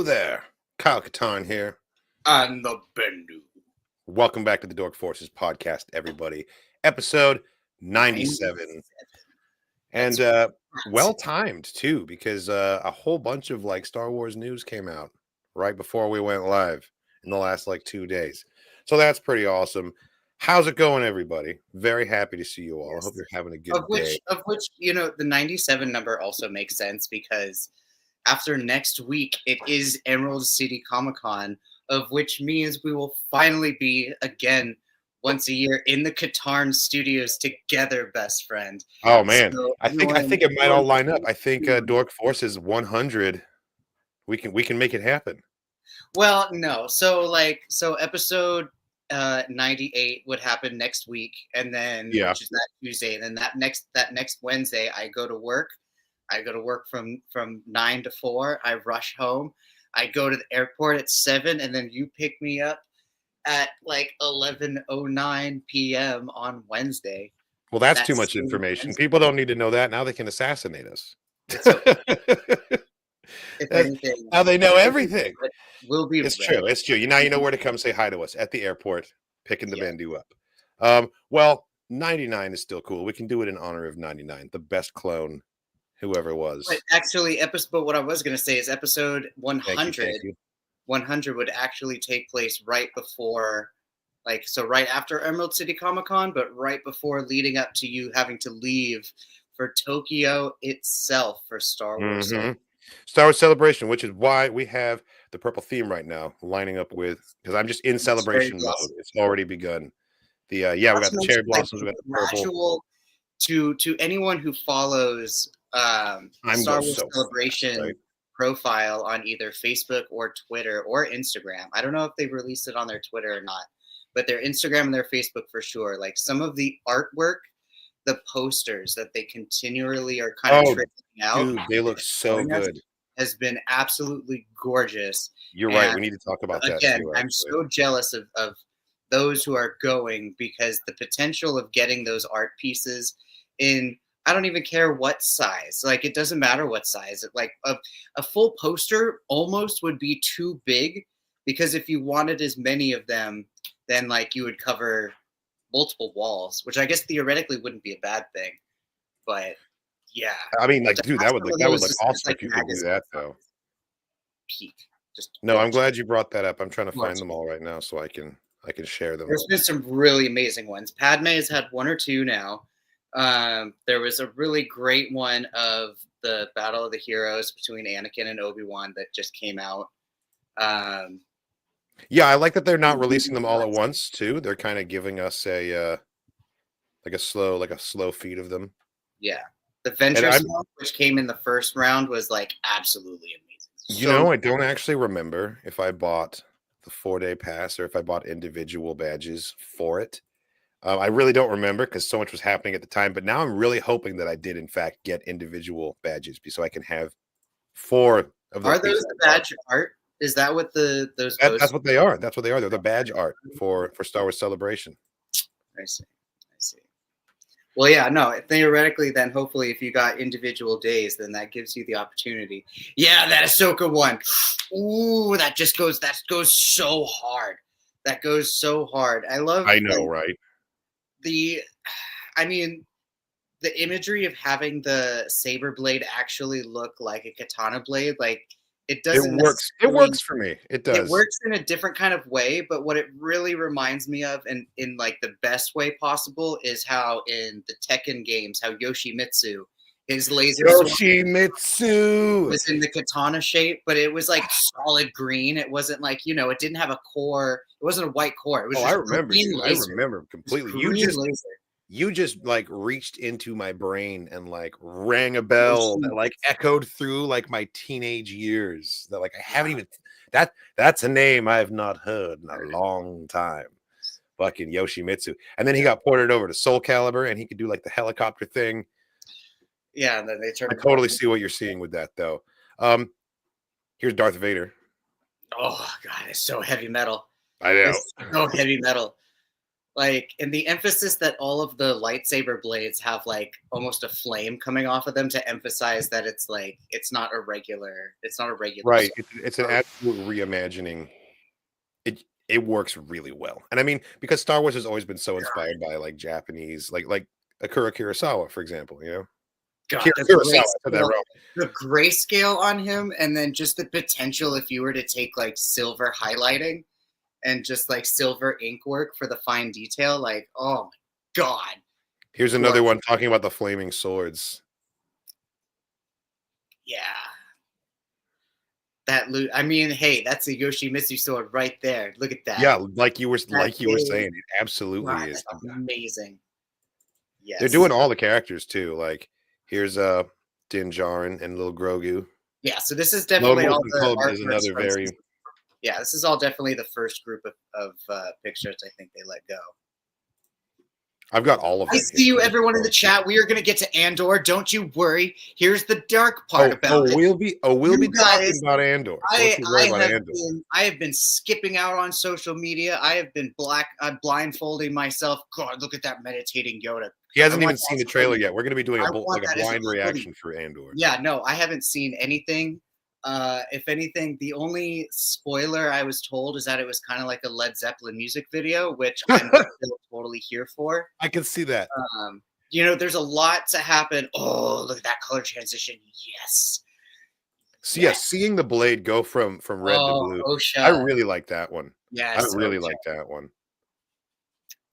there, Kyle Katarn here. And the Bendu. Welcome back to the Dork Forces podcast, everybody. Episode 97. And well-timed, too, because a whole bunch of, Star Wars news came out right before we went live in the last, 2 days. So that's pretty awesome. How's it going, everybody? Very happy to see you all. Yes. I hope you're having a good day. Of which, the 97 number also makes sense because after next week, it is Emerald City Comic-Con, of which means we will finally be, again, once a year in the Katarn studios together, best friend. Oh, man. So, I think it might all line up. I think Dork Forces 100, we can make it happen. Well, no. So episode 98 would happen next week, and then which is that Tuesday, and then that next Wednesday I go to work. I go to work from 9 to 4. I rush home. I go to the airport at 7, and then you pick me up at 11:09 p.m. on Wednesday. Well, that's too much information. Wednesday. People don't need to know that. Now they can assassinate us. If anything, now they know everything. We'll be. It's ready. True. It's true. You know where to come say hi to us at the airport, picking the Bendu up. Well, 99 is still cool. We can do it in honor of 99, the best clone. Whoever was. But actually, but what I was going to say is episode 100. Thank you. 100 would actually take place right before, right after Emerald City Comic-Con, but right before leading up to you having to leave for Tokyo itself for Star Wars. Mm-hmm. Star Wars Celebration, which is why we have the purple theme right now lining up with, because I'm just in celebration mode. It's already begun. We got the cherry blossoms, we got the purple. To anyone who follows Star Wars Celebration profile on either Facebook or Twitter or Instagram. I don't know if they've released it on their Twitter or not, but their Instagram and their Facebook for sure. Some of the artwork, the posters that they continually are kind of trickling out. Dude, they look so good. Has been absolutely gorgeous. You're right. We need to talk about that. Again, I'm so jealous of those who are going, because the potential of getting those art pieces in, I don't even care what size. It doesn't matter what size. A full poster almost would be too big, because if you wanted as many of them, then you would cover multiple walls, which I guess theoretically wouldn't be a bad thing. But yeah, I mean, dude, that would look awesome if you could do that, though. Peak. I'm glad you brought that up. I'm trying to find them all right now so I can share them. There's been some really amazing ones. Padme has had one or two now. There was a really great one of the Battle of the Heroes between Anakin and Obi-Wan that just came out. Yeah, I like that they're not releasing them all at once too. They're kind of giving us a slow feed of them. Yeah, the Venture Swap, which came in the first round, was absolutely amazing. I don't actually remember if I bought the 4-day pass or if I bought individual badges for it. I really don't remember because so much was happening at the time, but now I'm really hoping that I did, in fact, get individual badges so I can have 4 of those. Are those the badge art? Is that what those? That's what they are. That's what they are. They're the badge art for Star Wars Celebration. I see. Well, yeah, no. Theoretically, then hopefully, if you got individual days, then that gives you the opportunity. Yeah, that Ahsoka one. Ooh, that goes so hard. That goes so hard. I know, right? The imagery of having the saber blade actually look like a katana blade, it doesn't. It works for me. It does. It works in a different kind of way, but what it really reminds me of, and in the best way possible, is how in the Tekken games, how Yoshimitsu, his laser was in the katana shape, but it was solid green. It wasn't it didn't have a core. It wasn't a white core. It was I remember. I remember completely. You just reached into my brain and rang a bell that echoed through my teenage years. That I haven't even that's a name I have not heard in a long time. Fucking Yoshimitsu. And then he got ported over to Soul Calibur and he could do the helicopter thing. Yeah, and then they turned. I totally see what you're seeing with that though. Here's Darth Vader. Oh god, it's so heavy metal. I know. It's so heavy metal. Like, and the emphasis that all of the lightsaber blades have like almost a flame coming off of them to emphasize that it's like it's not a regular Right. sword. It's an absolute reimagining. It works really well. And I mean, because Star Wars has always been so inspired by like Japanese, like Akira Kurosawa, for example, you know? God, Kurosawa, I said that wrong. the grayscale on him, and then just the potential if you were to take like silver highlighting and just like silver ink work for the fine detail, like, oh my God. Here's another one talking about the flaming swords. Yeah. I mean, hey, that's a Yoshimitsu sword right there. Look at that. Yeah, like you were saying, it absolutely is. Amazing. Yes. They're doing all the characters too. Like here's Din Djarin and Little Grogu. Yeah, so this is definitely all the art is another very. Yeah, this is all definitely the first group of pictures I think they let go. I've got all of them. I see you, everyone in the chat. We are going to get to Andor. Don't you worry. Here's the dark part about it. We'll be talking about Andor. I have been skipping out on social media. I have been blindfolding myself. God, look at that meditating Yoda. He hasn't even seen the trailer yet. We're going to be doing a blind reaction for Andor. Yeah, no, I haven't seen anything. If anything, the only spoiler I was told is that it was kind of like a Led Zeppelin music video, which I'm still totally here for. I can see that. You know, there's a lot to happen. Oh, look at that color transition. Yes. So yeah, seeing the blade go from red to blue. Osha. I really like that one. Yeah, I really like that one.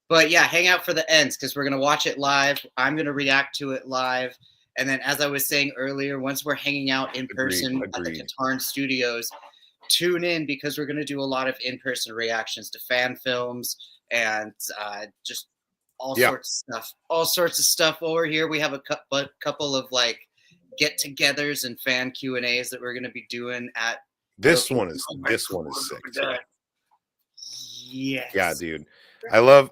But yeah, hang out for the ends because we're going to watch it live. I'm going to react to it live. And then, as I was saying earlier, once we're hanging out in person at the Katarn Studios, tune in because we're going to do a lot of in-person reactions to fan films and just all sorts of stuff. All sorts of stuff over here. We have a couple of like get-togethers and fan Q&As that we're going to be doing at. This one is sick. Yes. Yeah, dude. I love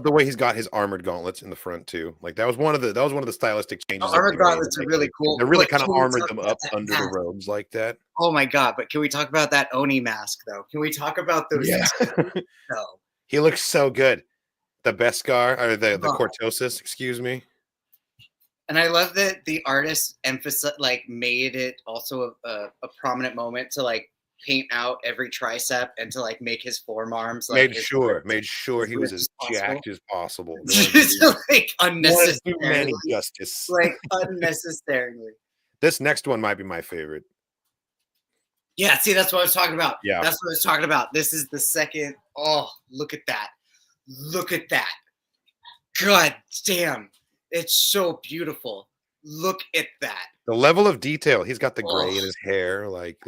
the way he's got his armored gauntlets in the front too. Like that was one of the stylistic changes. Armored gauntlets are really cool. They really kind of armored them up under the robes like that. Oh my God! But can we talk about that Oni mask though? Can we talk about those? Yeah. No. He looks so good. The Beskar or the Cortosis, excuse me. And I love that the artist made it also a prominent moment to like paint out every tricep and to like make his forearms made sure he was as jacked as possible. Like unnecessarily justice. Like unnecessarily. This next one might be my favorite. Yeah, see, that's what I was talking about. Yeah, that's what I was talking about. This is the second. Oh, look at that. Look at that. God damn. It's so beautiful. Look at that. The level of detail. He's got the gray in his hair, like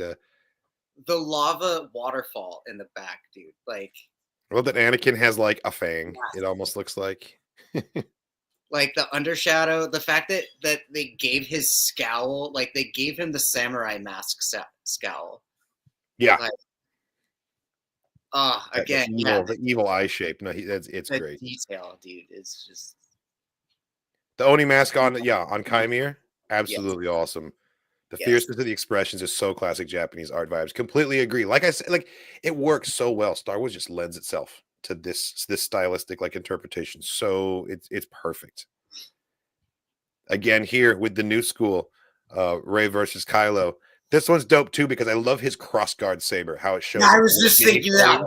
the lava waterfall in the back, dude. Like, well, that Anakin has like a fang. It almost looks like. Like the undershadow, the fact that they gave his scowl, like they gave him the samurai mask scowl. Yeah. Like, again, the evil eye shape. No, it's great. Detail, dude. It's just the Oni mask on Chimere, absolutely awesome. The fierceness of the expressions is so classic Japanese art vibes. Completely agree. Like I said, like it works so well. Star Wars just lends itself to this stylistic like interpretation. So it's perfect. Again, here with the new school, Rey versus Kylo. This one's dope too because I love his crossguard saber. How it shows. I was just thinking that.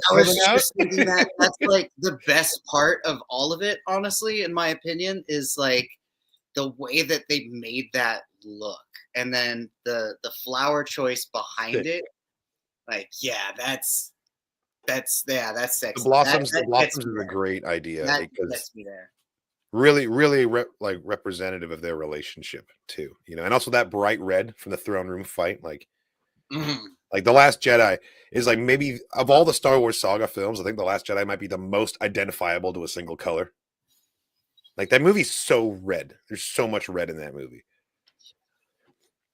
That's like the best part of all of it. Honestly, in my opinion, is like the way that they made that look. And then the flower choice behind it, like that's sexy. The blossoms is a great idea because gets me there. Really, representative of their relationship too, you know. And also that bright red from the throne room fight, like the Last Jedi is like maybe of all the Star Wars saga films, I think the Last Jedi might be the most identifiable to a single color. Like that movie's so red. There's so much red in that movie.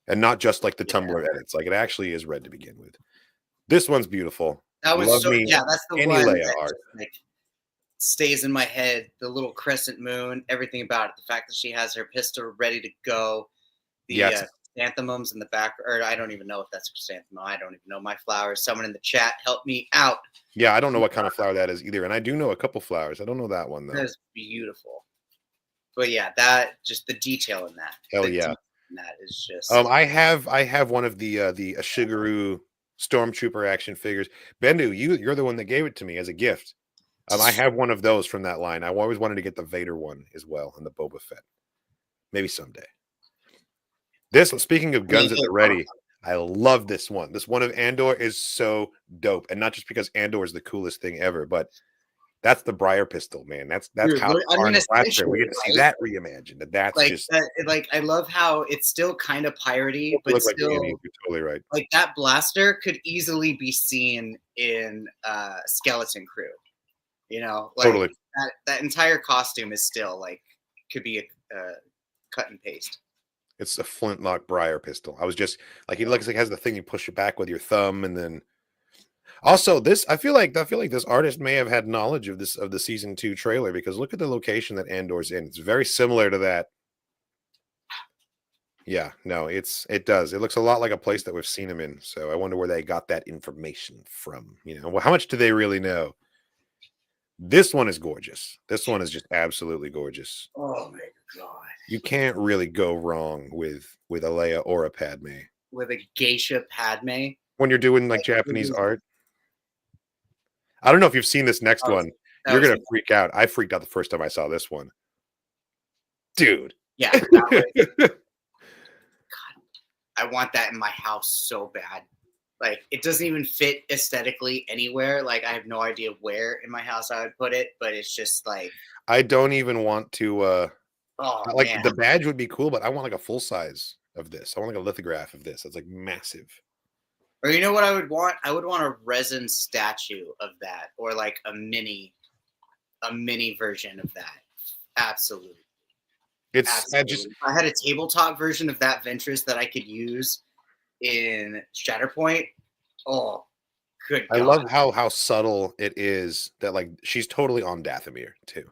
And not just like the Tumblr edits. Like it actually is red to begin with. This one's beautiful. That was that's the one that just, like, stays in my head. The little crescent moon, everything about it. The fact that she has her pistol ready to go. The chrysanthemums in the back, or I don't even know if that's a chrysanthemum. I don't even know my flowers. Someone in the chat help me out. Yeah, I don't know what kind of flower that is either, and I do know a couple flowers. I don't know that one though. That is beautiful. But yeah, that just the detail in that. Hell the yeah. detail in that is just. I have one of the Ashigaru Stormtrooper action figures. Bendu, you're the one that gave it to me as a gift. I have one of those from that line. I always wanted to get the Vader one as well, and the Boba Fett. Maybe someday. Speaking of guns at the ready, I love this one. This one of Andor is so dope, and not just because Andor is the coolest thing ever, but that's the Briar pistol, man. That's Dude, how I mean, we get to see that reimagined. And that's like just that, like I love how it's still kind of piratey, but still you're totally right. Like that blaster could easily be seen in Skeleton Crew. You know, like Totally. that entire costume is still like could be a cut and paste. It's a flintlock Briar pistol. I was just like, he looks like has the thing you push it back with your thumb, and then also this. I feel like this artist may have had knowledge of the season 2 trailer, because look at the location that Andor's in. It's very similar to that. Yeah, no, it does. It looks a lot like a place that we've seen him in. So I wonder where they got that information from. You know, well, how much do they really know? This one is gorgeous. This one is just absolutely gorgeous. Oh my god. You can't really go wrong with a Leia or a Padme. With a geisha Padme. When you're doing like Japanese art. I don't know if you've seen this next one. You're going to freak out. I freaked out the first time I saw this one. Dude. Yeah. God, I want that in my house so bad. Like, it doesn't even fit aesthetically anywhere. Like, I have no idea where in my house I would put it, but it's just like. I don't even want to. Like, man. the badge would be cool, but I want like a full size of this. I want like a lithograph of this. It's like massive. Or you know what I would want? I would want a resin statue of that, or like a mini version of that. Absolutely. Absolutely. I had a tabletop version of that Ventress that I could use in Shatterpoint. Oh, good God. I love how subtle it is that like she's totally on Dathomir too.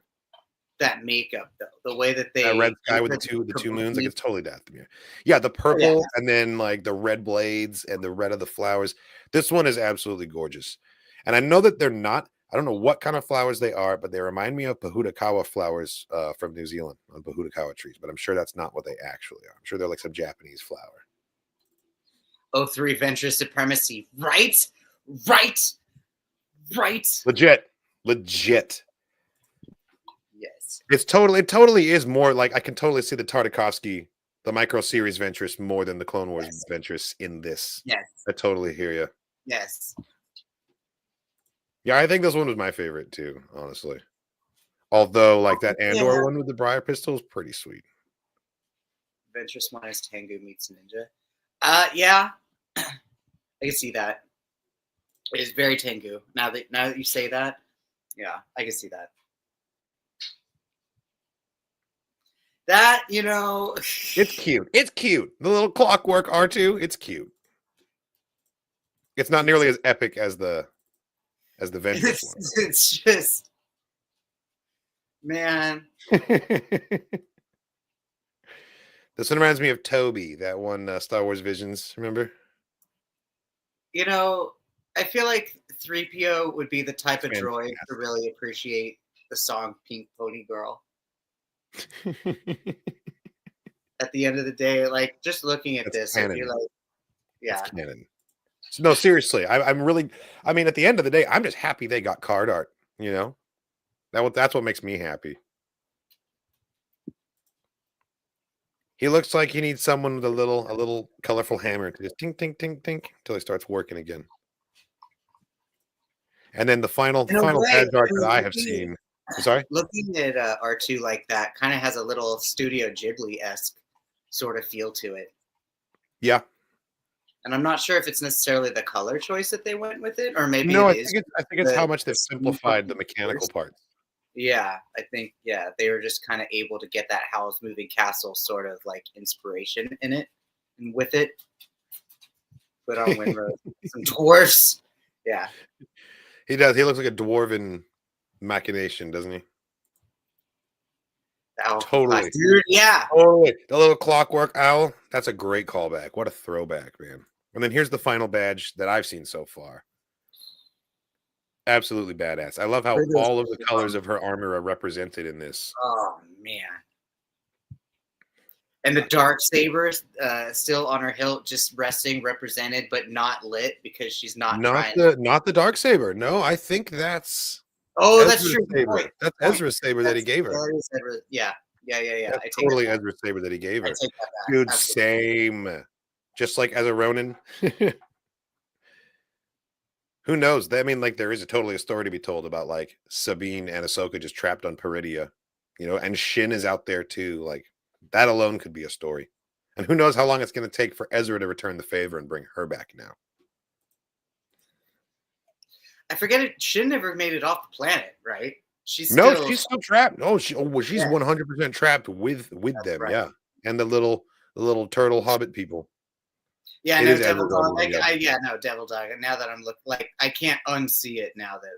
That makeup though, the way that they that red sky with the two moons, like it's totally Dathomir. Yeah, the purple and then like the red blades and the red of the flowers. This one is absolutely gorgeous. And I know that they're not, I don't know what kind of flowers they are, but they remind me of Pahudakawa flowers from New Zealand on Pahudakawa trees, but I'm sure that's not what they actually are. I'm sure they're like some Japanese flower. 03 Venture Supremacy. Right. Legit. Yes. It totally is more like, I can totally see the Tartakovsky, the Micro Series Ventress more than the Clone Wars Ventress in this. Yes. I totally hear you. Yes. Yeah, I think this one was my favorite too, honestly. Although, like that Andor one with the Briar pistol is pretty sweet. Ventress minus Tengu meets Ninja. Yeah. I can see that. It is very Tengu. Now that you say that, yeah, I can see that. That, you know, it's cute. It's cute. The little clockwork R2, it's cute. It's not nearly as epic as the Ventress one. It's just, man. This one reminds me of Toby, that one Star Wars Visions. Remember? You know, I feel like 3PO would be the type of droid to really appreciate the song Pink Pony Girl. At the end of the day, like, just looking at this, I feel like, yeah. It's canon. No, seriously, I'm really, I mean, at the end of the day, I'm just happy they got card art, you know? That's what makes me happy. He looks like he needs someone with a little colorful hammer to just tink, tink, tink, tink until he starts working again. And then the final badge art that I have seen. I'm sorry? Looking at R2 like that kind of has a little Studio Ghibli-esque sort of feel to it. Yeah. And I'm not sure if it's necessarily the color choice that they went with it, or maybe I think it's how much they've simplified the mechanical parts. Yeah, I think, they were just kind of able to get that Howl's Moving Castle sort of like inspiration in it and with it. Put on Windrose. Some dwarfs. Yeah. He does. He looks like a dwarven machination, doesn't he? Owl. Totally. Dude, yeah. Totally. The little clockwork owl. That's a great callback. What a throwback, man. And then here's the final badge that I've seen so far. Absolutely badass. I love how all of the colors of her armor are represented in this. Oh man. And the dark saber still on her hilt, just resting, represented, but not lit because she's not trying. Not the dark saber. No, I think that's That's true. Saber. That's Ezra's saber that he gave her. Yeah. That's totally Ezra's saber that he gave her. Dude, same. Just like as a Ronin. Who knows? I mean, like, there is totally a story to be told about like Sabine and Ahsoka just trapped on Peridia, and Shin is out there too. Like, that alone could be a story. And who knows how long it's going to take for Ezra to return the favor and bring her back now. I forget it. Shin never made it off the planet, right? She's still trapped. No, she's 100% trapped with them. Right. Yeah, and the little turtle hobbit people. Yeah, no, Devil Dog. Devil Dog. Now that I'm I can't unsee it now that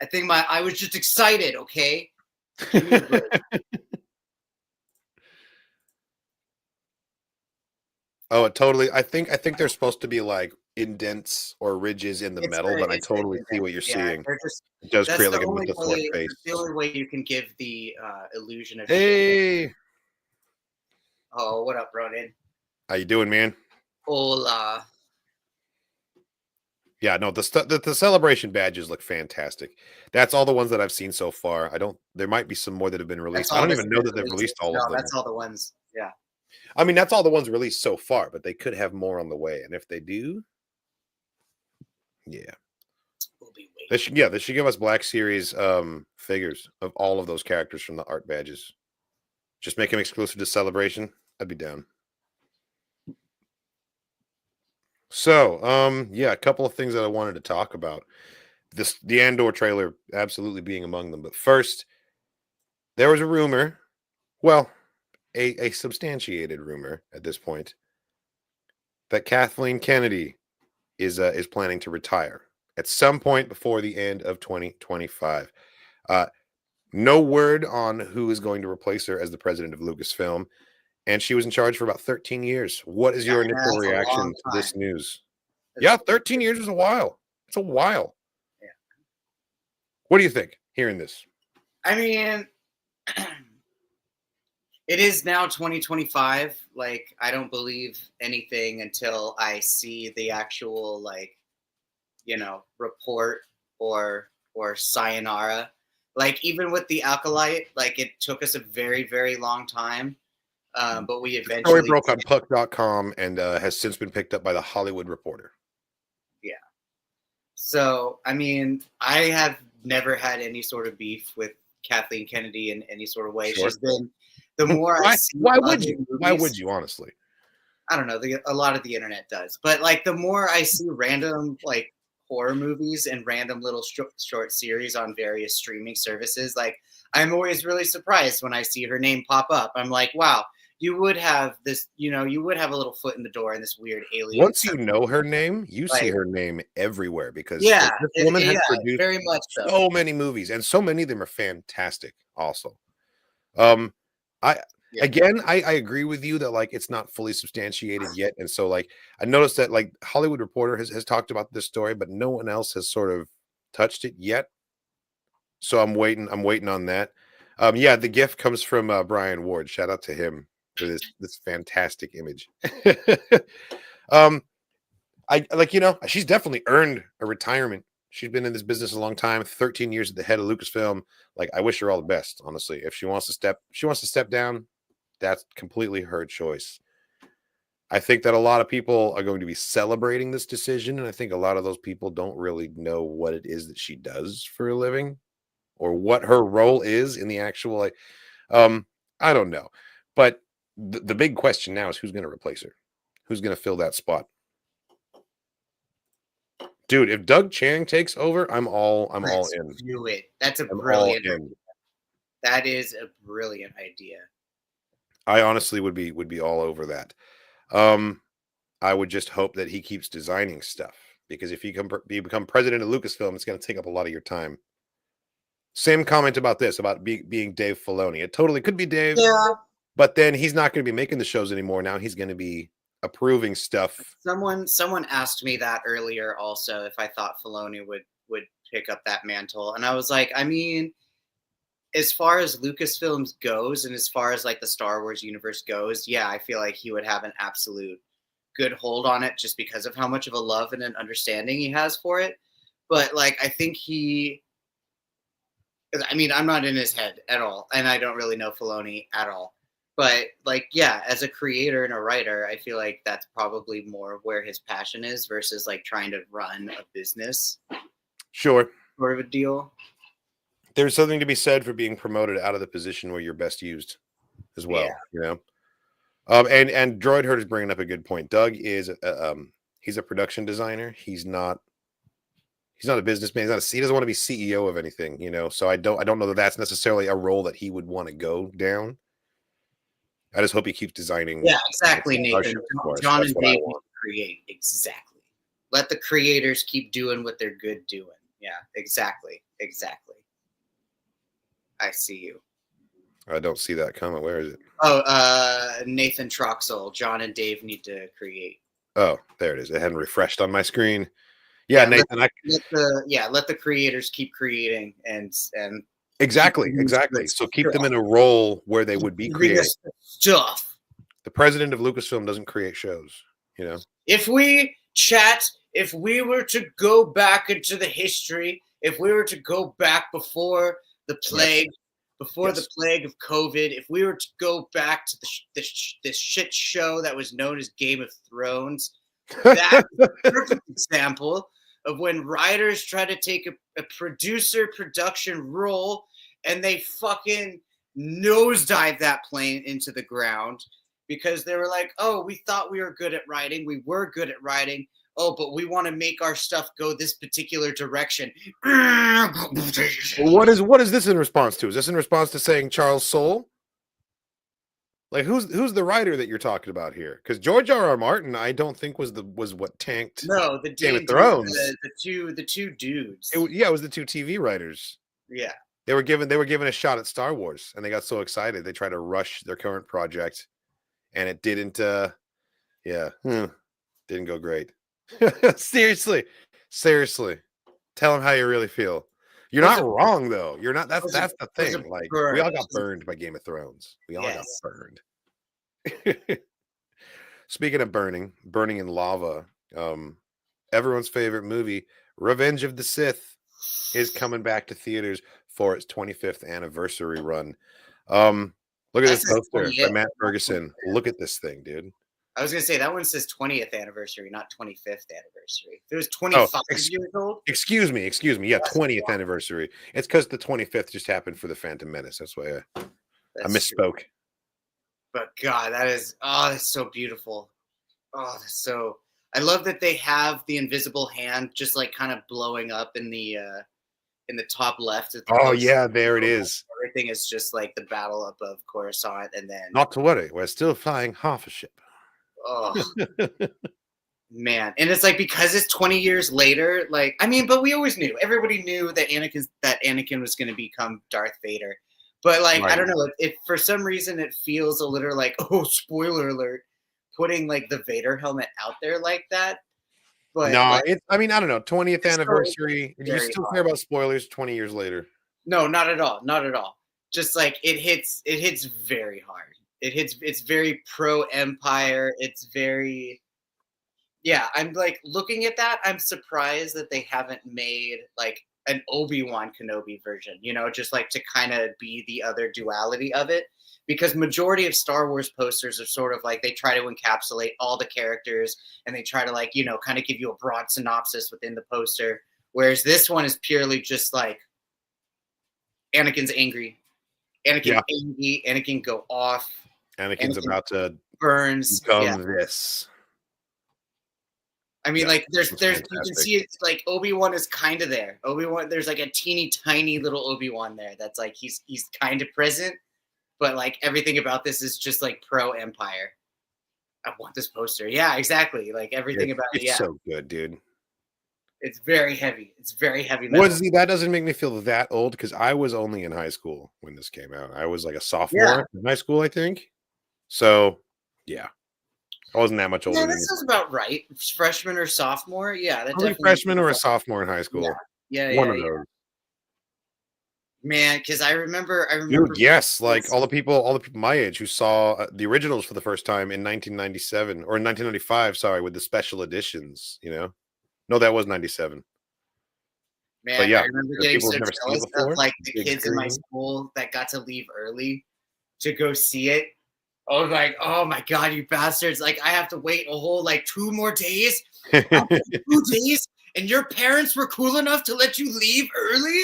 I think I was just excited. Okay. Oh, totally. I think they're supposed to be like indents or ridges in the metal, but I totally see what you're seeing. It does create like a mythosaur face. The only way you can give the illusion of. Hey. Oh, what up, Ronin? How you doing, man? Hola. Yeah, no, the celebration badges look fantastic. That's all the ones that I've seen so far. There might be some more that have been released. I don't even know that they've released all of them. That's all the ones. Yeah. I mean, that's all the ones released so far, but they could have more on the way. And if they do, yeah. We'll be waiting. They should give us Black Series figures of all of those characters from the art badges. Just make them exclusive to Celebration. I'd be down. So, a couple of things that I wanted to talk about. The Andor trailer absolutely being among them. But first, there was a rumor, well, a substantiated rumor at this point, that Kathleen Kennedy is planning to retire at some point before the end of 2025. No word on who is going to replace her as the president of Lucasfilm. And she was in charge for about 13 years. What is your initial reaction to this news? 13 years is a while. It's a while. Yeah. What do you think hearing this? I mean, it is now 2025. Like, I don't believe anything until I see the actual, report or sayonara. Like, even with the Acolyte, it took us a very, very long time. But we eventually... The story broke on Puck.com and has since been picked up by The Hollywood Reporter. Yeah. So, I mean, I have never had any sort of beef with Kathleen Kennedy in any sort of way. Sure. She's been... The more I see... Why would you? Movies, why would you, honestly? I don't know. A lot of the internet does. But, the more I see random, horror movies and random little short series on various streaming services, I'm always really surprised when I see her name pop up. I'm like, wow. You would have this, you would have a little foot in the door in this weird alien. Once you know her name, you see her name everywhere because this woman has produced very much so many movies, and so many of them are fantastic. Also, I agree with you that it's not fully substantiated yet, and so I noticed that Hollywood Reporter has talked about this story, but no one else has sort of touched it yet. So I'm waiting on that. The gift comes from Brian Ward. Shout out to him for this fantastic image. She's definitely earned a retirement. She's been in this business a long time, 13 years at the head of Lucasfilm. I wish her all the best, honestly. If she wants to step down, that's completely her choice. I think that a lot of people are going to be celebrating this decision, and I think a lot of those people don't really know what it is that she does for a living or what her role is in the actual, I don't know. But the big question now is who's going to replace her? Who's going to fill that spot? Dude, if Doug Chang takes over, I'm all in. Do it. That's a brilliant idea. That is a brilliant idea. I honestly would be all over that. I would just hope that he keeps designing stuff, because if you become president of Lucasfilm, it's going to take up a lot of your time. Same comment about this, about being Dave Filoni. It totally could be Dave. Yeah. But then he's not going to be making the shows anymore. Now he's going to be approving stuff. Someone asked me that earlier also, if I thought Filoni would pick up that mantle, and I was like, I mean, as far as Lucasfilms goes, and as far as like the Star Wars universe goes, yeah, I feel like he would have an absolute good hold on it just because of how much of a love and an understanding he has for it. But like, I think I'm not in his head at all, and I don't really know Filoni at all. But like, yeah, as a creator and a writer, I feel like that's probably more where his passion is versus like trying to run a business. Sure. Sort of a deal. There's something to be said for being promoted out of the position where you're best used as well, And Droid Herd is bringing up a good point. Doug is he's a production designer. He's not a businessman. He doesn't want to be CEO of anything, So I don't know that that's necessarily a role that he would want to go down. I just hope he keeps designing. Yeah, exactly, Nathan. John and Dave create. Exactly. Let the creators keep doing what they're good doing. Yeah, exactly. I see you. I don't see that comment. Where is it? Oh, Nathan Troxel. John and Dave need to create. Oh, there it is. It hadn't refreshed on my screen. Yeah, Nathan. Let the creators keep creating and exactly. So keep them in a role where they would be creating stuff. The president of Lucasfilm doesn't create shows, If we were to go back into the history, if we were to go back before the plague, the plague of COVID, if we were to go back to this shit show that was known as Game of Thrones, that's a perfect example of when writers try to take a producer production role and they fucking nosedive that plane into the ground because they were like, oh, we thought we were good at writing. We were good at writing. Oh, but we want to make our stuff go this particular direction. What is this in response to? Is this in response to saying Charles Soule? Like who's the writer that you're talking about here? Because George R.R. Martin, I don't think was what tanked. No, the Game of Thrones. The two dudes. It was the two TV writers. Yeah, they were given a shot at Star Wars, and they got so excited they tried to rush their current project, and it didn't. Didn't go great. Seriously, tell them how you really feel. You're not wrong though. You're not. That's the thing. Like we all got burned by Game of Thrones. We all got burned. Speaking of burning in lava, everyone's favorite movie, Revenge of the Sith, is coming back to theaters for its 25th anniversary run. Look at this poster by Matt Ferguson. Look at this thing, dude. I was going to say, that one says 20th anniversary, not 25th anniversary. If it was 25 years old. Excuse me. Yeah, 20th anniversary. It's because the 25th just happened for the Phantom Menace. That's why I misspoke. True. But God, that's so beautiful. Oh, that's so. I love that they have the invisible hand just like kind of blowing up in the top left. Of the poster. Yeah, there it is. Everything is just like the battle above Coruscant, and then. Not to worry, we're still flying half a ship. Oh man, and it's like because it's 20 years later, like but we always knew. Everybody knew that Anakin was going to become Darth Vader. But like right. I don't know, if for some reason it feels a little like spoiler alert, putting like the Vader helmet out there like that. But no, I don't know. 20th anniversary. Do you still care about spoilers 20 years later? No, not at all. Not at all. Just like it hits very hard. It's very pro-Empire. It's very, I'm like looking at that. I'm surprised that they haven't made like an Obi-Wan Kenobi version, just like to kind of be the other duality of it. Because majority of Star Wars posters are sort of like they try to encapsulate all the characters and they try to like, kind of give you a broad synopsis within the poster. Whereas this one is purely just like Anakin's angry. Angry. Anakin go off. Anakin's about to burns become this. I mean, like there's you can see it's like Obi-Wan is kind of there. Obi-Wan, there's like a teeny tiny little Obi-Wan there. That's like he's kind of present, but like everything about this is just like pro-Empire. I want this poster. Yeah, exactly. Like everything about it. It's so good, dude. It's very heavy. It's very heavy metal. That doesn't make me feel that old because I was only in high school when this came out. I was like a sophomore in high school, I think. So yeah, I wasn't that much older Yeah, than that you. sounds about right. Freshman or sophomore. Yeah, that Probably a definitely. freshman or a sophomore in high Yeah, school. yeah, One yeah, of yeah. those. Man, because I remember Dude, yes, like this. all the people my age who saw the originals for the first time in 1997 or in 1995, sorry, with the special editions, you know. No, that was 97. But Man, I yeah, remember the getting people so who've never seen it jealous of before, like the big kids in my screen. school that got to leave early to go see it. I was like, oh my god, you bastards! Like, I have to wait a whole like 2 more days. After 2 days, and your parents were cool enough to let you leave early.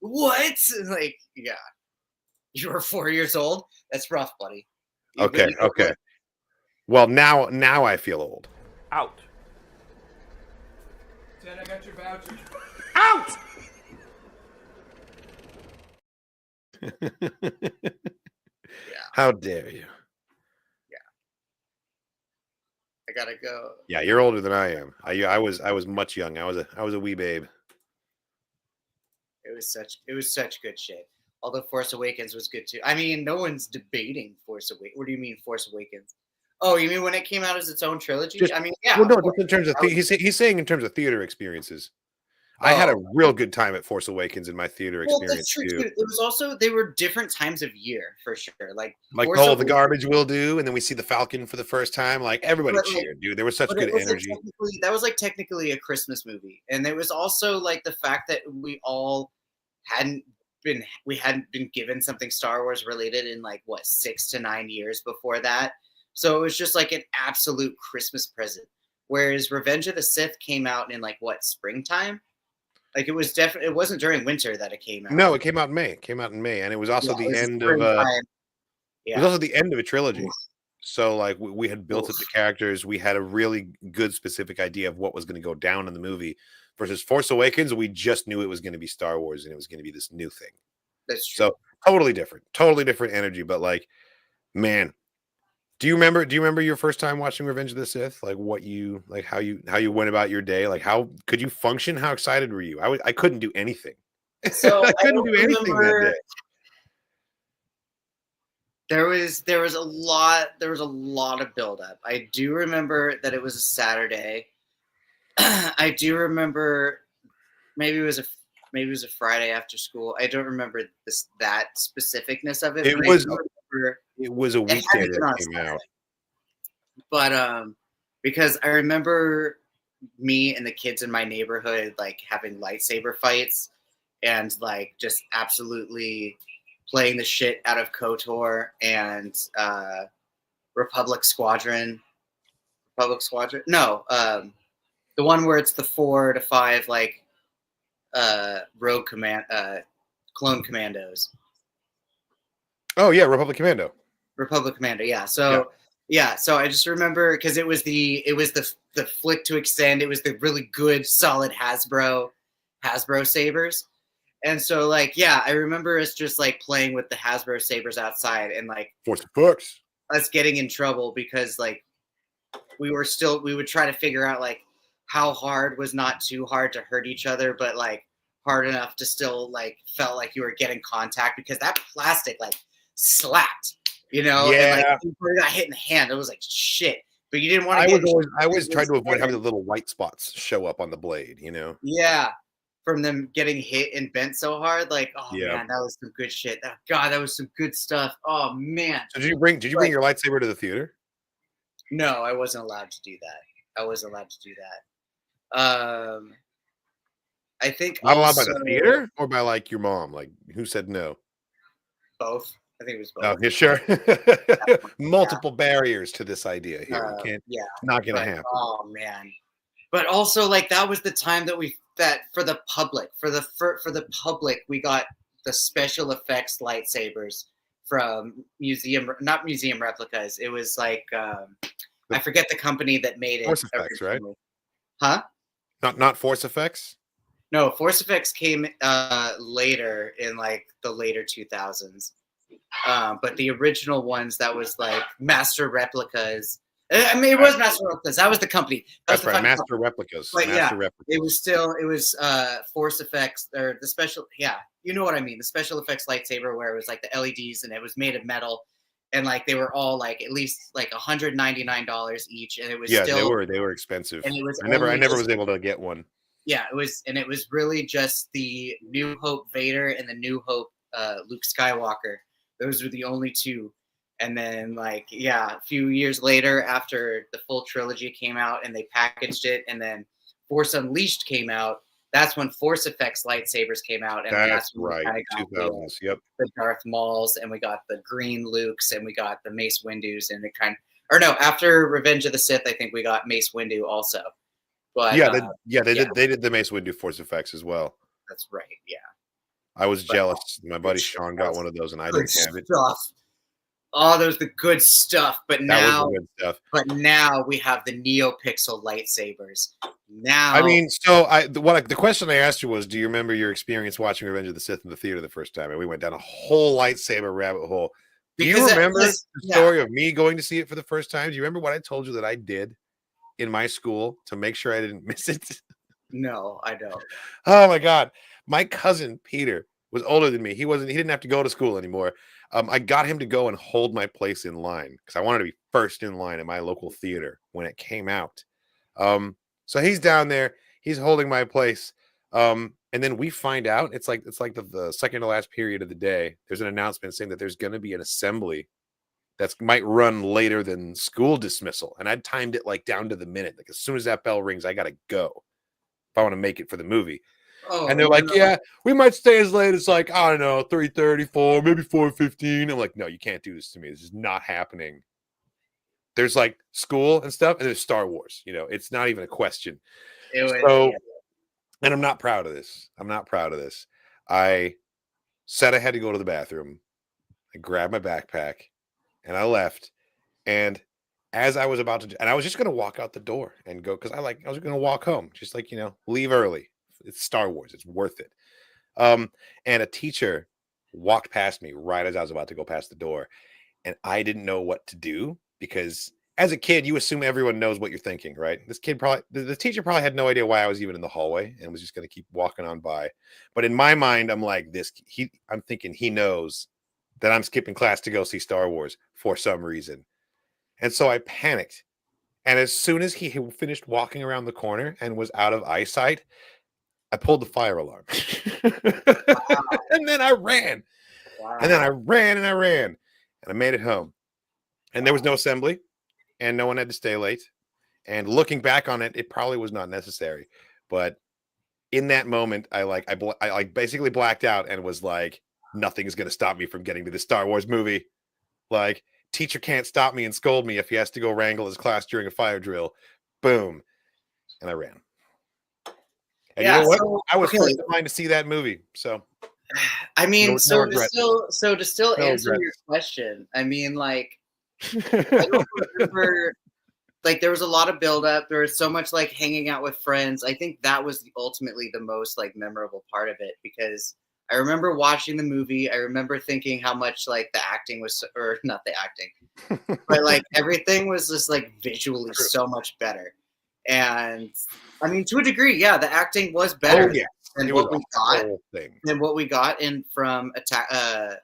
What? Like, yeah, you were 4 years old. That's rough, buddy. But Okay, you know okay. what? Well, now I feel old. Out. Dad, I got your voucher. Out! How dare you? I gotta go. Yeah, you're older than I am. I was much young. I was a wee babe. It was such good shit. Although Force Awakens was good too. I mean, no one's debating Force Awakens. What do you mean Force Awakens? Oh, you mean when it came out as its own trilogy? Just I mean, yeah, well, of no, course. just in terms of I was- he's saying in terms of theater experiences. I had a oh, real good time at Force Awakens in my theater well, that's experience true too. too. It was also they were different times of year for sure. Like Like Force the Awakens, garbage will do, and then we see the Falcon for the first time. Like everybody but like, cheered, dude. There was such but it good was like energy. technically a Christmas movie, and it was also like the fact that hadn't we hadn't been given something Star Wars related in like what 6 to 9 years before that. So it was just like an absolute Christmas present. Whereas Revenge of the Sith came out in like what springtime? Like it was definitely it wasn't during winter that it came out. No, it came out in May. It came out in May, and it was Yeah, also it the was end of springtime. it was Yeah. also the end of a Oof, trilogy. So like we had built up the oof. characters. We had a really good specific idea of what was going to go down in the movie. Versus Force Awakens, we just knew it was going to be Star Wars and it was going to be this new thing. That's true. So totally different energy. But like, man, do you remember your first time watching Revenge of the Sith? Like what you like how you went about your day? Like how could you function? How excited were you? I couldn't do anything. So I I couldn't don't do anything that remember day. there was a lot of buildup. I do remember that it was a Saturday. I do remember maybe it was a Friday after school. I don't remember that specificness of it. It But I was do remember it was a it had weekday to been that on came Saturday. out. But because I remember me and the kids in my neighborhood like having lightsaber fights and like just absolutely playing the shit out of KOTOR and Republic Squadron. Republic Squadron? No, the one where it's the 4 to 5 like clone commandos. Oh yeah, Republic Commando. Republic Commando, yeah. So so I just remember because it was the flick to extend. It was the really good solid Hasbro sabers. And so like I remember us just like playing with the Hasbro sabers outside and like Force of Books. us getting in trouble because like we would try to figure out like how hard was not too hard to hurt each other, but like hard enough to still like felt like you were getting contact because that plastic like slapped, and like you got hit in the hand. It was like shit. But you didn't want to I always tried to avoid having the little white spots show up on the blade, Yeah. From them getting hit and bent so hard. Like, oh Yeah. man, that was some good shit. God, that was some good stuff. Oh man. So did you bring your lightsaber to the theater? No, I wasn't allowed to do that. I think Not allowed by also the theater or by like your mom? Like who said no? both. I think it was both. Oh, yeah, sure. Multiple barriers to this idea here. You can't. Yeah. It's not gonna happen. Oh man. But also like that was the time that for the public we got the special effects lightsabers from not museum replicas. It was like I forget the company that made it. Force Effects, right? Huh? Not Force Effects. No, Force Effects came later in like the later 2000s. But the original ones that was like Master Replicas. I mean, it was Master Replicas. That was the company. That's right, Master Replicas. But Replicas. it was Force Effects or the special. Yeah, you know what I mean. The special effects lightsaber where it was like the LEDs and it was made of metal and like they were all like at least like $199 each, and it was Yeah, still they were expensive. and it was I never only was able to get one. yeah, it was really just the New Hope Vader and the New Hope Luke Skywalker. Those were the only two. And then like a few years later, after the full trilogy came out and they packaged it, and then Force Unleashed came out, that's when Force Effects lightsabers came out, and That's when we right. kind of got 2000s. Yep. the Darth Mauls, and we got the green Lukes, and we got the Mace Windu's, and it or no, after Revenge of the Sith, I think we got Mace Windu also. But they did the Mace Windu Force Effects as well. That's right. Yeah. I was jealous. My buddy Sean got one of those, and I didn't have it. Oh, those the good stuff. But that was the good stuff. But now we have the NeoPixel lightsabers. Now, I mean, so the question I asked you was, do you remember your experience watching Revenge of the Sith in the theater the first time? And we went down a whole lightsaber rabbit hole. Do you remember the story of me going to see it for the first time? Do you remember what I told you that I did in my school to make sure I didn't miss it? No, I don't. Oh my God. My cousin Peter was older than me. He didn't have to go to school anymore. I got him to go and hold my place in line because I wanted to be first in line at my local theater when it came out. So he's down there, he's holding my place. And then we find out it's like the second to last period of the day. There's an announcement saying that there's going to be an assembly that's might run later than school dismissal. And I'd timed it like down to the minute. Like as soon as that bell rings, I got to go if I want to make it for the movie. Oh, and they're like, yeah, we might stay as late as like, I don't know, 3:34, maybe 4:15. I'm like, no, you can't do this to me. This is not happening. There's like school and stuff, and there's Star Wars. It's not even a question. And I'm not proud of this. I said I had to go to the bathroom. I grabbed my backpack, and I left. And as I was about to, and I was just going to walk out the door and go, because I was going to walk home, just like, leave early. It's Star Wars. It's worth it. And a teacher walked past me right as I was about to go past the door. And I didn't know what to do because as a kid, you assume everyone knows what you're thinking, right? The teacher probably had no idea why I was even in the hallway and was just going to keep walking on by. But in my mind, I'm like I'm thinking he knows that I'm skipping class to go see Star Wars for some reason. And so I panicked. And as soon as he finished walking around the corner and was out of eyesight, I pulled the fire alarm. Wow. And then I ran. Wow. And then I ran and I made it home. And there was no assembly and no one had to stay late. And looking back on it, it probably was not necessary. But in that moment, I basically blacked out and was like, nothing is going to stop me from getting to the Star Wars movie. Like, teacher can't stop me and scold me if he has to go wrangle his class during a fire drill. Boom. And I ran. And you know what? So, I was first in line to see that movie. So, I mean, to still answer your question, I mean, like, I don't remember, like, there was a lot of buildup. There was so much like hanging out with friends. I think that was ultimately the most like memorable part of it because I remember watching the movie. I remember thinking how much like the acting was, or not the acting, but like everything was just like visually so much better. And I mean, to a degree, yeah, the acting was better than what we got in from Attack of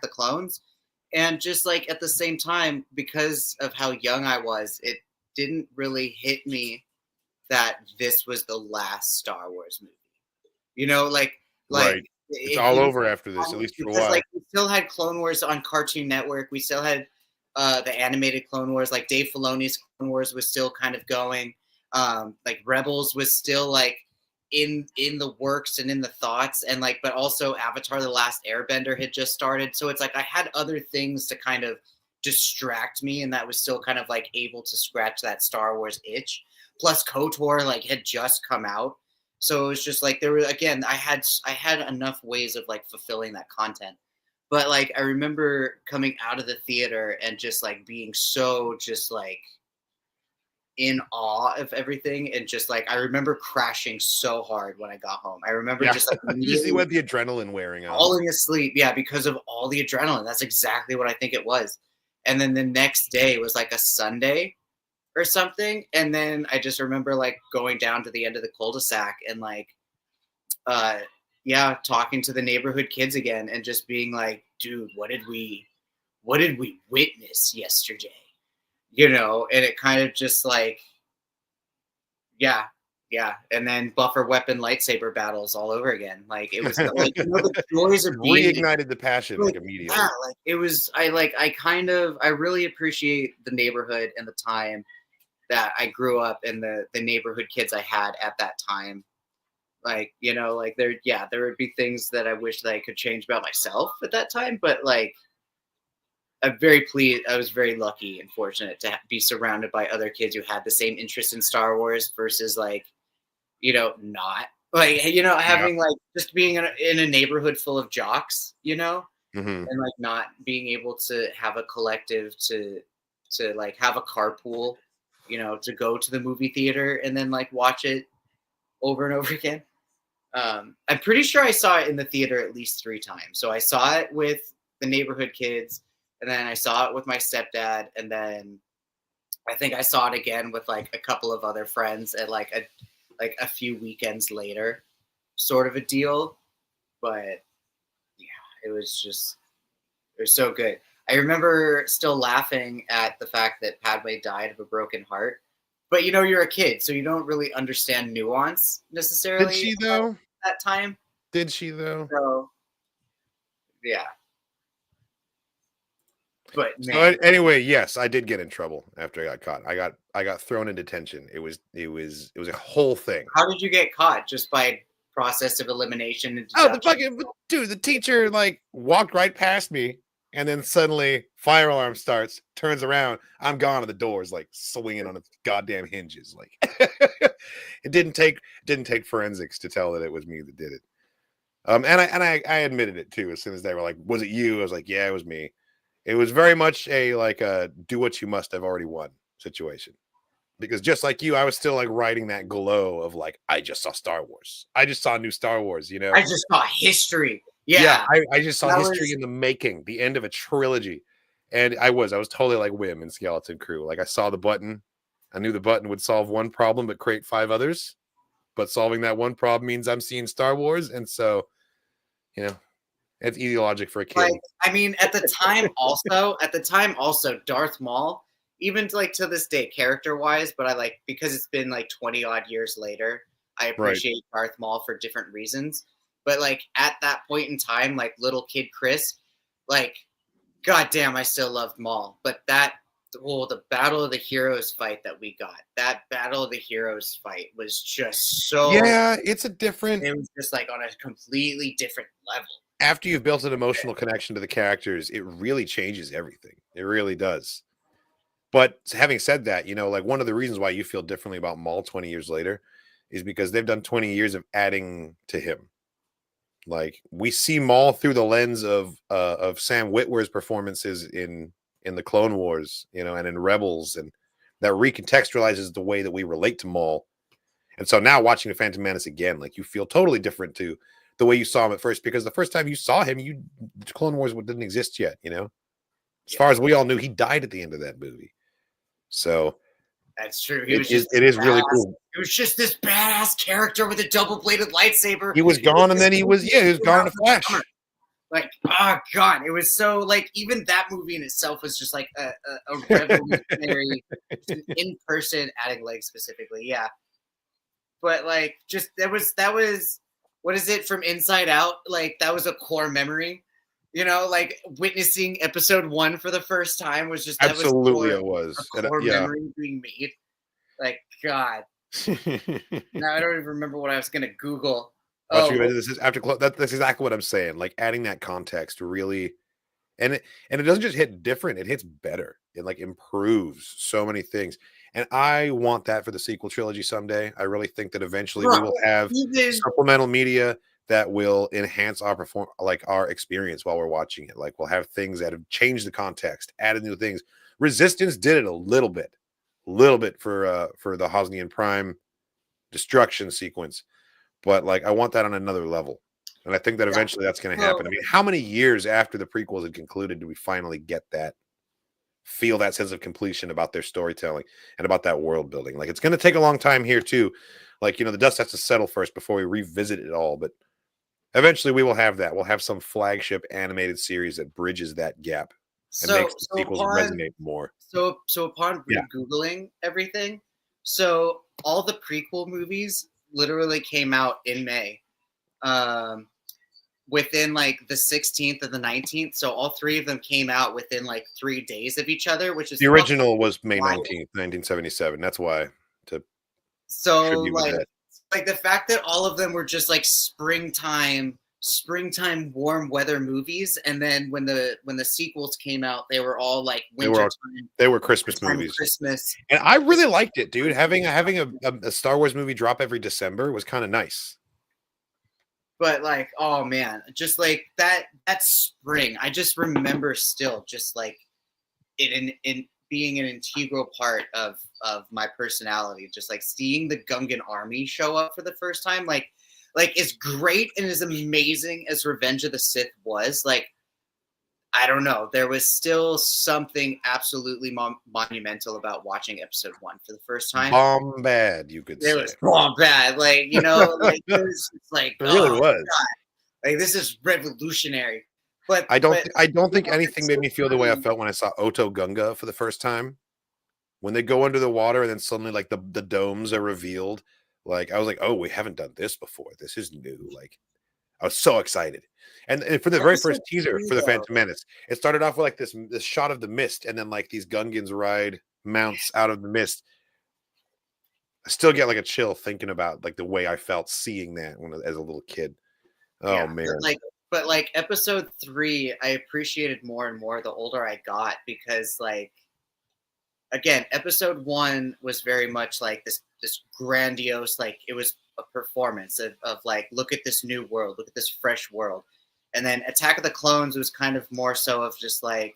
the Clones. And just like at the same time, because of how young I was, it didn't really hit me that this was the last Star Wars movie. Right. It's all over after this, at least for a while. Like we still had Clone Wars on Cartoon Network. We still had the animated Clone Wars, like Dave Filoni's Clone Wars was still kind of going. Like Rebels was still like in the works and in the thoughts, and like, but also Avatar: The Last Airbender had just started, so it's like I had other things to kind of distract me, and that was still kind of like able to scratch that Star Wars itch. Plus, KOTOR like had just come out, so it was just like there were again I had enough ways of like fulfilling that content. But like I remember coming out of the theater and just like being so just like in awe of everything, and just like I remember crashing so hard when I got home. I remember just like you see what the adrenaline wearing out, falling asleep, because of all the adrenaline. That's exactly what I think it was. And then the next day was like a Sunday or something, and then I just remember like going down to the end of the cul-de-sac and like talking to the neighborhood kids again and just being like, dude, what did we what did we witness yesterday? You know, and it kind of just like, yeah. And then buffer weapon lightsaber battles all over again. Like it was like, you know, the joys of being reignited the passion like immediately. Yeah, like it was, I really appreciate the neighborhood and the time that I grew up and the neighborhood kids I had at that time. Like, you know, like there would be things that I wish that I could change about myself at that time, but like I'm very pleased. I was very lucky and fortunate to be surrounded by other kids who had the same interest in Star Wars versus like, you know, not like, you know, having like just being in a neighborhood full of jocks, you know, and like not being able to have a collective to like have a carpool, you know, to go to the movie theater and then like watch it over and over again. I'm pretty sure I saw it in the theater at least 3 times. So I saw it with the neighborhood kids, and then I saw it with my stepdad, and then I think I saw it again with like a couple of other friends at like a few weekends later, sort of a deal. But yeah, it was so good. I remember still laughing at the fact that Padme died of a broken heart. But you know, you're a kid, so you don't really understand nuance necessarily. Did she though? That time? Did she though? So, yeah. But man. So anyway, yes, I did get in trouble after I got caught. I got thrown in detention. It was a whole thing. How did you get caught? Just by process of elimination? And the fucking dude, the teacher like walked right past me. And then suddenly, fire alarm starts. Turns around, I'm gone, and the door's like swinging on its goddamn hinges. Like it didn't take forensics to tell that it was me that did it. And I admitted it too as soon as they were like, "Was it you?" I was like, "Yeah, it was me." It was very much a do what you must have already won situation, because just like you, I was still like riding that glow of like, I just saw Star Wars. I just saw new Star Wars. You know, I just saw history. Yeah, I just saw history in the making, the end of a trilogy. And I was totally like Wim in Skeleton Crew. Like I saw the button. I knew the button would solve one problem but create 5 others. But solving that one problem means I'm seeing Star Wars. And so, you know, it's easy logic for a kid. Like, I mean, at the time also, Darth Maul, even like to this day, character-wise, but I like, because it's been like 20 odd years later, I appreciate Darth Maul for different reasons. But like at that point in time, like little kid Chris, like, goddamn, I still loved Maul. But the Battle of the Heroes fight that we got, that Battle of the Heroes fight was just so. Yeah, it's a different. It was just like on a completely different level. After you've built an emotional connection to the characters, it really changes everything. It really does. But having said that, you know, like one of the reasons why you feel differently about Maul 20 years later is because they've done 20 years of adding to him. Like we see Maul through the lens of Sam Witwer's performances in the Clone Wars, you know, and in Rebels, and that recontextualizes the way that we relate to Maul. And so now watching the Phantom Menace again, like you feel totally different to the way you saw him at first, because the first time you saw him, the Clone Wars didn't exist yet, you know. As far as we all knew, he died at the end of that movie. So that's true. It is really cool. It was just this badass character with a double-bladed lightsaber. He was gone, and then he was gone in a flash. Like, oh god, it was so like even that movie in itself was just like a revolutionary in person, adding legs specifically, yeah. But like, just that was what is it from Inside Out? Like that was a core memory. You know, like witnessing episode 1 for the first time was just absolutely it was a core memory being made. Like God, now I don't even remember what I was gonna Google. This is after that's exactly what I'm saying. Like adding that context really, and it doesn't just hit different; it hits better. It like improves so many things, and I want that for the sequel trilogy someday. I really think that eventually we will have supplemental media that will enhance our experience while we're watching it. Like we'll have things that have changed the context, added new things. Resistance did it a little bit for the Hosnian Prime destruction sequence, but like I want that on another level, and I think that eventually that's going to happen. I mean, how many years after the prequels had concluded do we finally get that, feel that sense of completion about their storytelling and about that world building? Like it's going to take a long time here too. Like, you know, the dust has to settle first before we revisit it all, but eventually we will have that. We'll have some flagship animated series that bridges that gap and makes the sequels resonate more. So upon Yeah. Googling everything, so all the prequel movies literally came out in May. Within like the 16th and the 19th. So all three of them came out within like 3 days of each other, which is The original was May wild. 19th, 1977. That's why. So tribute with that. like the fact that all of them were just like springtime warm weather movies, and then when the sequels came out, they were all like winter time. They were Christmas movies. Christmas. And I really liked it, dude. Having a Star Wars movie drop every December was kind of nice. But like, oh man, just like that spring, I just remember still just like it in being an integral part of my personality. Just like seeing the Gungan army show up for the first time, like as great and as amazing as Revenge of the Sith was, like I don't know, there was still something absolutely monumental about watching episode 1 for the first time. Bomb bad, you could say. It was bomb bad, like, you know, like it was like it really was. God. Like this is revolutionary. But I don't think anything made me feel the way I felt when I saw Oto Gunga for the first time. When they go under the water and then suddenly like the domes are revealed. Like I was like, oh, we haven't done this before. This is new. Like I was so excited. And for the very first teaser for the Phantom Menace, it started off with like this shot of the mist, and then like these Gungans ride mounts out of the mist. I still get like a chill thinking about like the way I felt seeing that as a little kid. Oh yeah, man. But like episode 3, I appreciated more and more the older I got, because like again, episode 1 was very much like this grandiose, like it was a performance of like, look at this new world, look at this fresh world. And then Attack of the Clones was kind of more so of just like,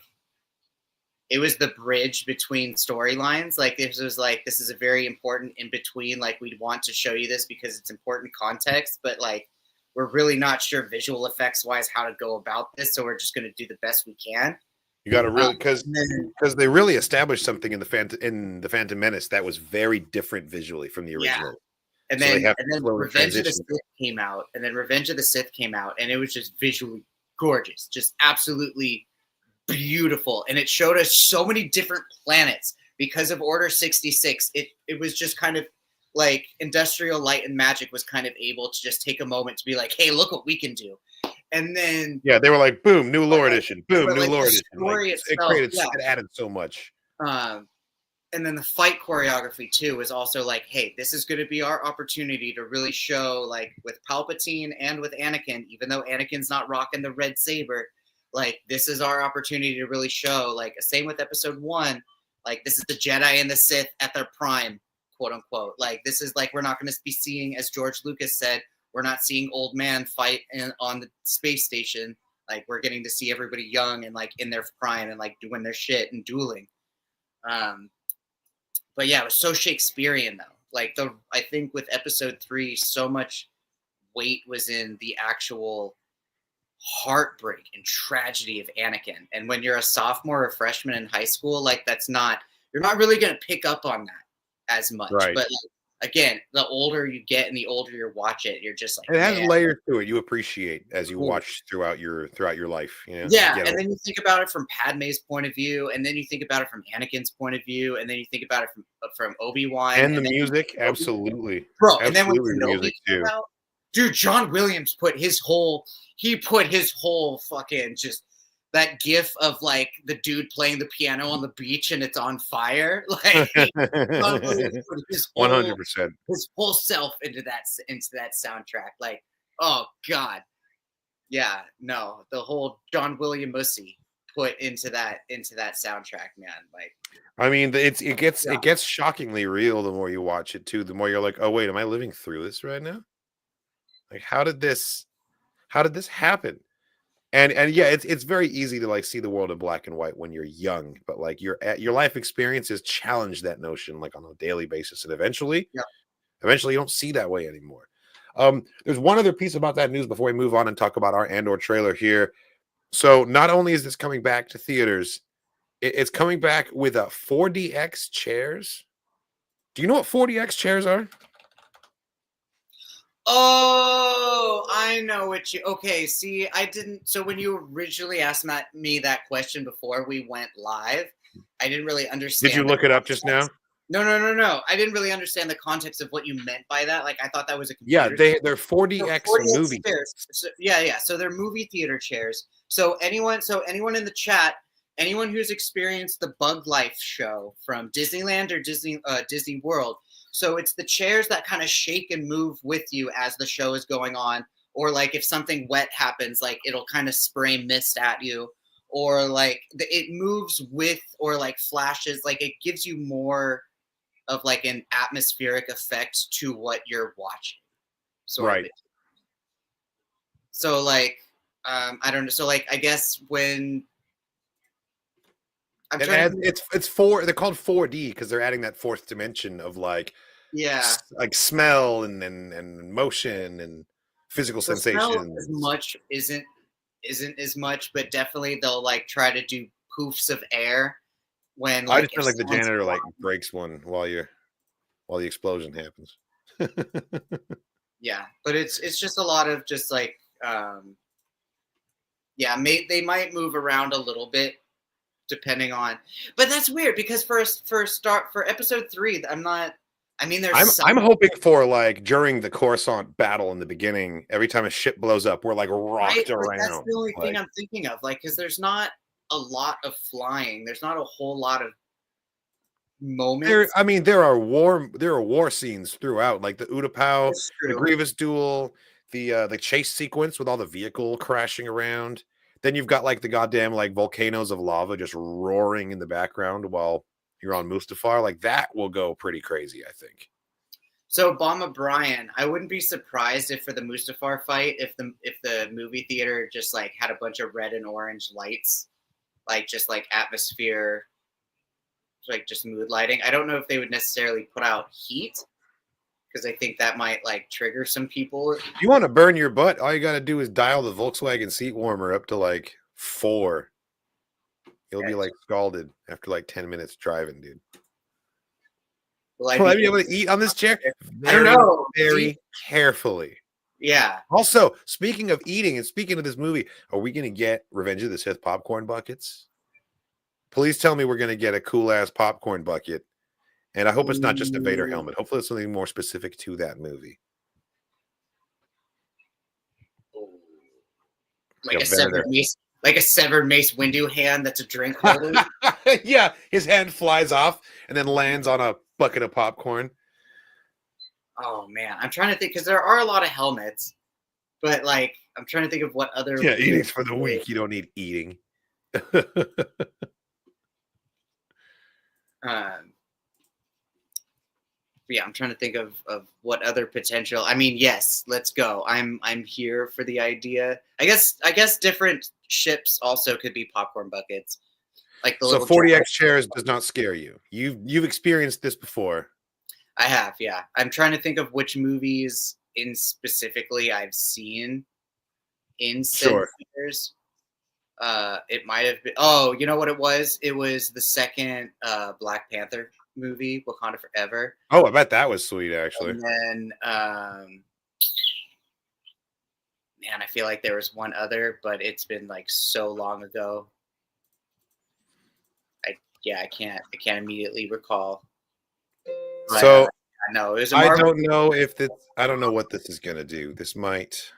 it was the bridge between storylines. Like it was like, this is a very important in between. Like we'd want to show you this because it's important context, but like we're really not sure visual effects wise how to go about this. So we're just going to do the best we can. You got to really, because they really established something in the Phantom Menace that was very different visually from the original. Yeah. And then Revenge of the Sith came out, and it was just visually gorgeous, just absolutely beautiful. And it showed us so many different planets because of Order 66. It was just kind of like Industrial Light and Magic was kind of able to just take a moment to be like, hey, look what we can do. And then they were like, boom, new lore edition, boom, new lore edition. It added so much. And then the fight choreography too was also like, hey, this is going to be our opportunity to really show, like with Palpatine and with Anakin, even though Anakin's not rocking the red saber, like this is our opportunity to really show, like same with episode 1, like this is the Jedi and the Sith at their prime, quote unquote. Like this is like, we're not going to be seeing, as George Lucas said, we're not seeing old man fight on the space station. Like we're getting to see everybody young and like in their prime and like doing their shit and dueling. But yeah, it was so Shakespearean though. Like I think with episode 3, so much weight was in the actual heartbreak and tragedy of Anakin. And when you're a sophomore or freshman in high school, like you're not really going to pick up on that as much. Right. But again, the older you get and the older you watch it, you're just like, it has layers to it. You appreciate as you watch throughout your life. You know? Yeah, and then you think about it from Padme's point of view, and then you think about it from Anakin's point of view, and then you think about it from Obi-Wan and the music, absolutely, bro. Absolutely, and then when the music too. Out, dude, John Williams put his whole fucking just. That gif of like the dude playing the piano on the beach and it's on fire, like 100%, his whole self into that soundtrack. Like, oh god, yeah, no, the whole John Williams put into that soundtrack, man. Like, I mean, it gets shockingly real the more you watch it too. The more you're like, oh wait, am I living through this right now? Like, how did this happen? And yeah, it's very easy to like see the world in black and white when you're young, but like your life experiences challenge that notion like on a daily basis, and eventually you don't see that way anymore. There's one other piece about that news before we move on and talk about our Andor trailer here. So not only is this coming back to theaters, it's coming back with a 4DX chairs. Do you know what 4DX chairs are? Oh, I know what you. Okay, see, I didn't. So when you originally asked me that question before we went live, I didn't really understand. Did you look it up just now? No. I didn't really understand the context of what you meant by that. Like, I thought that was a Yeah, computer. they're 40x 40X movie. chairs. So, yeah. So they're movie theater chairs. So anyone in the chat, anyone who's experienced the Bug Life show from Disneyland or Disney World. So it's the chairs that kind of shake and move with you as the show is going on, or like if something wet happens, like it'll kind of spray mist at you, or like it moves with, or like flashes, like it gives you more of like an atmospheric effect to what you're watching. Right. So like, I don't know. So like, I guess when it's four. They're called 4D because they're adding that fourth dimension of like smell and motion and physical sensations. As much isn't as much, but definitely they'll like try to do poofs of air when I just feel like the janitor like breaks one while the explosion happens. Yeah, but it's just a lot of just like they might move around a little bit depending on, but that's weird because for episode 3, I'm hoping for like during the Coruscant battle in the beginning, every time a ship blows up, we're like rocked around. That's the only thing I'm thinking of, like, because there's not a lot of flying. There's not a whole lot of moments. There are war scenes throughout, like the Utapau, the Grievous duel, the chase sequence with all the vehicle crashing around. Then you've got like the goddamn like volcanoes of lava just roaring in the background while you're on Mustafar. Like that will go pretty crazy, I think. So Obama Brian, I wouldn't be surprised if for the Mustafar fight, if the movie theater just like had a bunch of red and orange lights, like just like atmosphere, like just mood lighting. I don't know if they would necessarily put out heat, because I think that might like trigger some people. If you want to burn your butt, all you got to do is dial the Volkswagen seat warmer up to like 4. You'll be like scalded after like 10 minutes driving, dude. Will I be able to eat on this chair? I don't know. Very carefully. Yeah. Also, speaking of eating and speaking of this movie, are we going to get Revenge of the Sith popcorn buckets? Please tell me we're going to get a cool-ass popcorn bucket. And I hope it's not just a Vader helmet. Hopefully it's something more specific to that movie. Like a severed Mace Windu hand that's a drink holder. Yeah, his hand flies off and then lands on a bucket of popcorn. Oh man, I'm trying to think because there are a lot of helmets, but like I'm trying to think of what other. Yeah, eating's for the weak. You don't need eating. Yeah, I'm trying to think of what other potential. I mean, yes, let's go. I'm here for the idea. I guess different ships also could be popcorn buckets. Like the so 40X chairs does not scare you. You've experienced this before. I have, yeah. I'm trying to think of which movies in specifically I've seen in theaters. It might have been. Oh, you know what it was? It was the second Black Panther movie, Wakanda Forever. Oh, I bet that was sweet, actually. And then, man, I feel like there was one other, but it's been like so long ago. I can't immediately recall. But, so I know it was. I don't know if this. I don't know what this is gonna do. This might.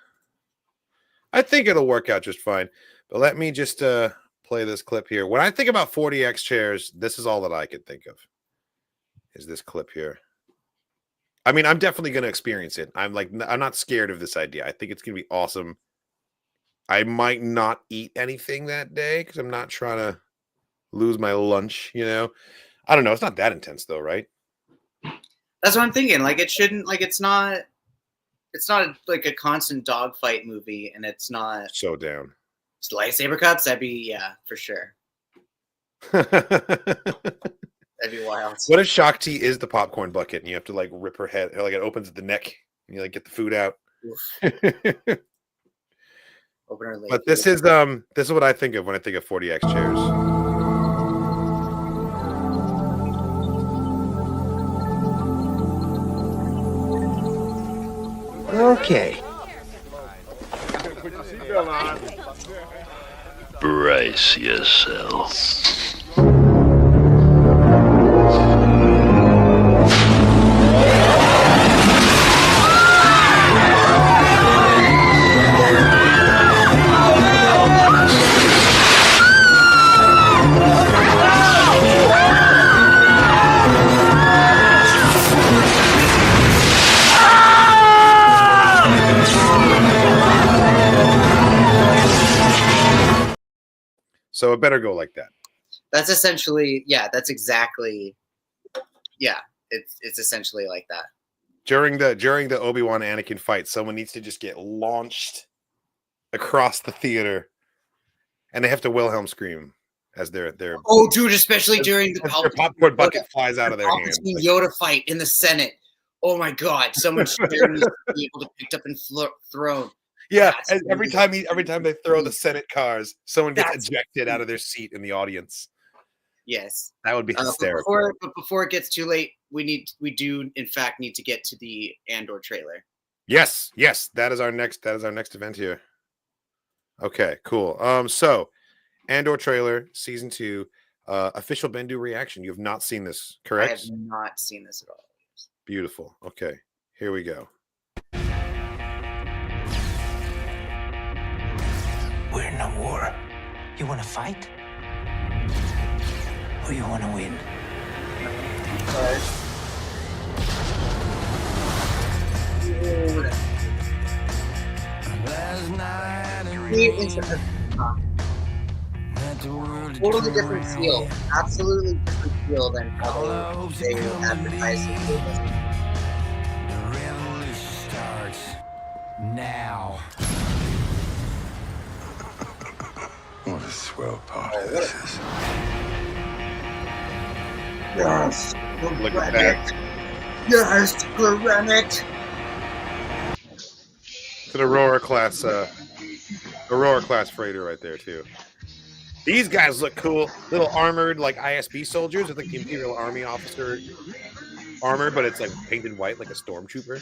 I think it'll work out just fine. But let me just play this clip here. When I think about 40X chairs, this is all that I could think of. Is this clip here? I mean, I'm definitely going to experience it. I'm not scared of this idea. I think it's going to be awesome. I might not eat anything that day because I'm not trying to lose my lunch, you know? I don't know. It's not that intense though, right? That's what I'm thinking. Like it shouldn't, like it's not like a constant dogfight movie, and it's not so down. It's lightsaber cuts, that'd be, yeah, for sure. That'd be wild. What if Shakti is the popcorn bucket and you have to like rip her head, or like it opens at the neck and you like get the food out? Open her leg. But this is what I think of when I think of 40X chairs. Well, Okay. Brace yourself. So it better go like that. That's essentially, yeah, that's exactly, yeah, it's essentially like that. During the Obi-Wan Anakin fight, someone needs to just get launched across the theater, and they have to Wilhelm scream as their Oh, dude, especially during the their popcorn bucket flies out of their Palpatine hand. Like, Yoda fight in the Senate. Oh my God, someone scared me to be able to picked up and thrown. yeah, That's and every time they throw the Senate cars, someone gets That's ejected out of their seat in the audience. Yes. That would be hysterical. But before it gets too late, we do in fact need to get to the Andor trailer. Yes, that is our next event here. Okay, cool. So Andor trailer, season 2, official Bendu reaction. You have not seen this, correct? I have not seen this at all. Beautiful. Okay, here we go. We're in a war. You want to fight? Or you want to win? Totally different feel. Absolutely different feel than how they advertise it. The revolution starts now. What a swell party this is. Yes. Look at that. Yes, granite. It's an Aurora class freighter right there too. These guys look cool. Little armored like ISB soldiers with like the Imperial Army officer armor, but it's like painted white like a stormtrooper.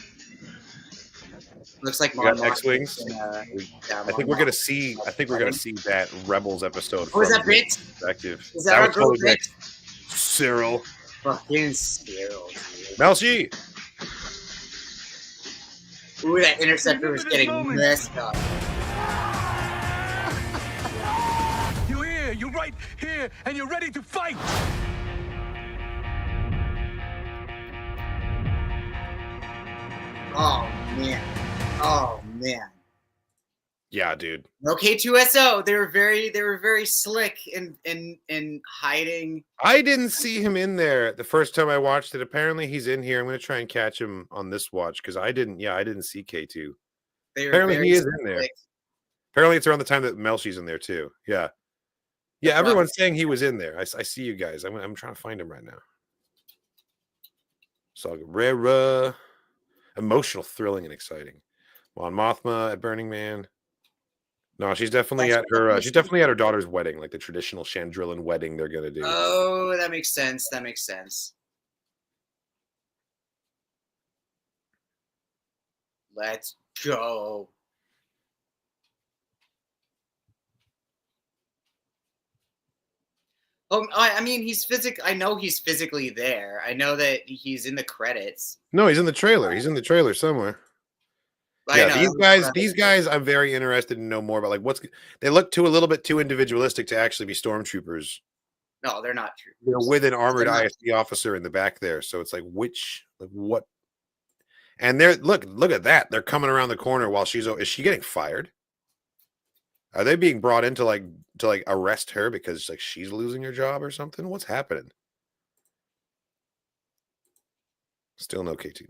Looks like We got X-wings. I I think we're gonna see that Rebels episode. Oh, is from that Brit? Perspective. Is that our girl totally Brit? Cyril. Fucking Cyril. Melshi. Ooh, that interceptor was getting messed up. You're here, you're right here, and you're ready to fight. Oh man. Oh man. Yeah, dude. No K2SO. They were very slick in hiding. I didn't see him in there the first time I watched it. Apparently he's in here. I'm gonna try and catch him on this watch because I didn't see K2. They were Apparently very he is in there. slick. Apparently it's around the time that Melshi's in there too. Yeah. Yeah, everyone's saying he was in there. I see you guys. I'm trying to find him right now. So rare, emotional, thrilling, and exciting. Mon Mothma at Burning Man. No, she's definitely at her. She's definitely at her daughter's wedding, like the traditional Chandrillan wedding they're gonna do. Oh, that makes sense. That makes sense. Let's go. Oh, I mean, I know he's physically there. I know that he's in the credits. No, he's in the trailer. He's in the trailer somewhere. I know. These guys, I'm very interested to know more about. Like, they look a little bit too individualistic to actually be stormtroopers. No, they're not true. They're with an armored ISB officer in the back there, so it's like what? And look at that. They're coming around the corner while is she getting fired? Are they being brought in to arrest her because like she's losing her job or something? What's happening? Still no K2.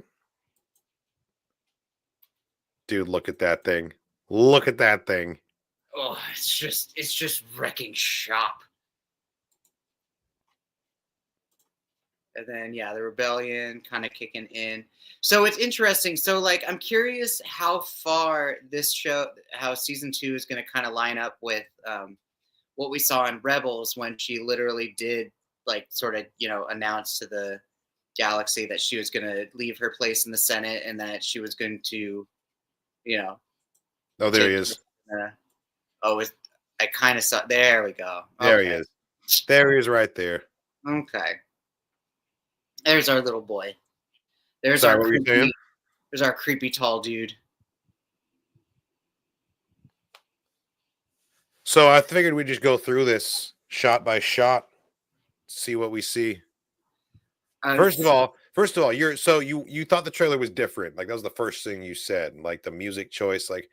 Dude, look at that thing. Look at that thing. Oh, it's just wrecking shop. And then yeah, the rebellion kind of kicking in. So it's interesting. So like I'm curious how far how season 2 is going to kind of line up with what we saw in Rebels when she literally did like sort of, announce to the galaxy that she was going to leave her place in the Senate and that she was going to you know. Oh, there he is. I kind of saw. There we go. There he is. There he is, right there. Okay. There's our little boy. There's Sorry, what were you saying? There's our creepy tall dude. So I figured we'd just go through this shot by shot, see what we see. First of all, you thought the trailer was different. Like that was the first thing you said. Like the music choice. Like,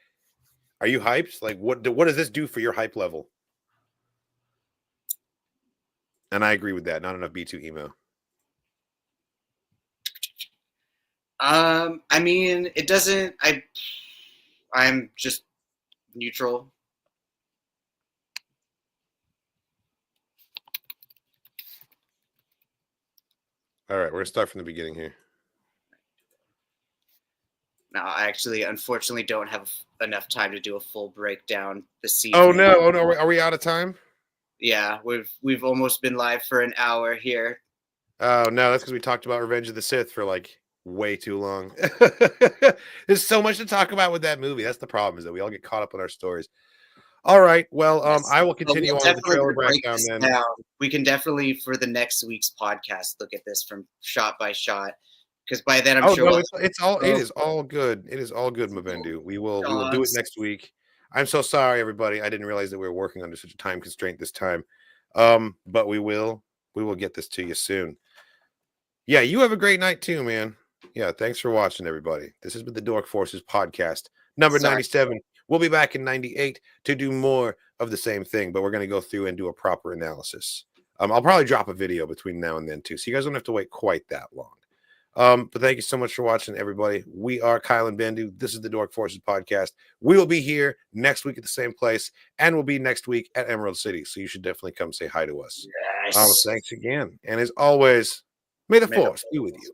are you hyped? Like, what does this do for your hype level? And I agree with that. Not enough B2 emo. I mean, it doesn't. I'm just neutral. All right, we're gonna start from the beginning here. No, I actually, unfortunately, don't have enough time to do a full breakdown this evening. Oh no! Are we out of time? Yeah, we've almost been live for an hour here. Oh no, that's because we talked about Revenge of the Sith for like way too long. There's so much to talk about with that movie. That's the problem, is that we all get caught up in our stories. All right, well, I will continue on the trailer breakdown then. We can definitely, for the next week's podcast, look at this from shot by shot, because by then I'm sure. No, it is all good. It is all good, Bendu. We will do it next week. I'm so sorry, everybody. I didn't realize that we were working under such a time constraint this time. But we will get this to you soon. Yeah, you have a great night too, man. Yeah, thanks for watching, everybody. This has been the Dork Forces podcast, number 97. We'll be back in 98 to do more of the same thing, but we're going to go through and do a proper analysis. I'll probably drop a video between now and then too, so you guys don't have to wait quite that long. But thank you so much for watching, everybody. We are Kyle and Bendu. This is the Dork Forces podcast. We will be here next week at the same place, and we'll be next week at Emerald City, so you should definitely come say hi to us. Yes. Thanks again. And as always, may the Force be with you.